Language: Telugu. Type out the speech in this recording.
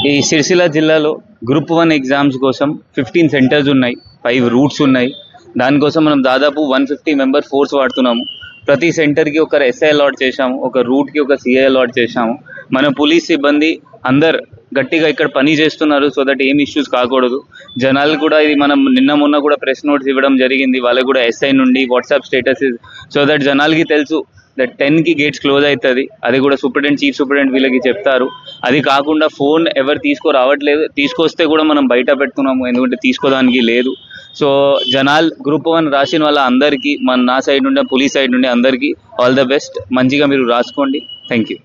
ఈ సిరిసిల్ల జిల్లాలో గ్రూప్ 1 ఎగ్జామ్స్ కోసం 15 సెంటర్స్ ఉన్నాయి, 5 రూట్స్ ఉన్నాయి. దానికోసం మనం దాదాపు 150 మెంబర్ ఫోర్స్ వాడుతున్నాము. ప్రతి సెంటర్కి ఒక ఎస్ఐ అలాట్ చేశాము, ఒక రూట్కి ఒక సిఐ అలాట్ చేశాము. మన పోలీస్ సిబ్బంది అందరు గట్టిగా ఇక్కడ పని చేస్తున్నారు, సో దట్ ఏం ఇష్యూస్ కాకూడదు. జనాలు కూడా ఇది మనం నిన్న మొన్న కూడా ప్రెస్ నోట్స్ ఇవ్వడం జరిగింది, వాళ్ళకి కూడా ఎస్ఐ నుండి వాట్సాప్ స్టేటస్, సో దట్ జనాలకి తెలుసు దట్ 10కి గేట్స్ క్లోజ్ అవుతుంది. అది కూడా సూపరింటెండెంట్, చీఫ్ సూపరింటెండెంట్ వీళ్ళకి చెప్తారు. అది కాకుండా ఫోన్ ఎవరు తీసుకురావట్లేదు, తీసుకొస్తే కూడా మనం బయట పెడుతున్నాము, ఎందుకంటే తీసుకోవడానికి లేదు. సో జనాల్ గ్రూప్ 1 రాసిన వాళ్ళ అందరికీ నా సైడ్ నుండి, పోలీస్ సైడ్ నుండి అందరికీ ఆల్ ద బెస్ట్. మంచిగా మీరు రాసుకోండి. Thank you.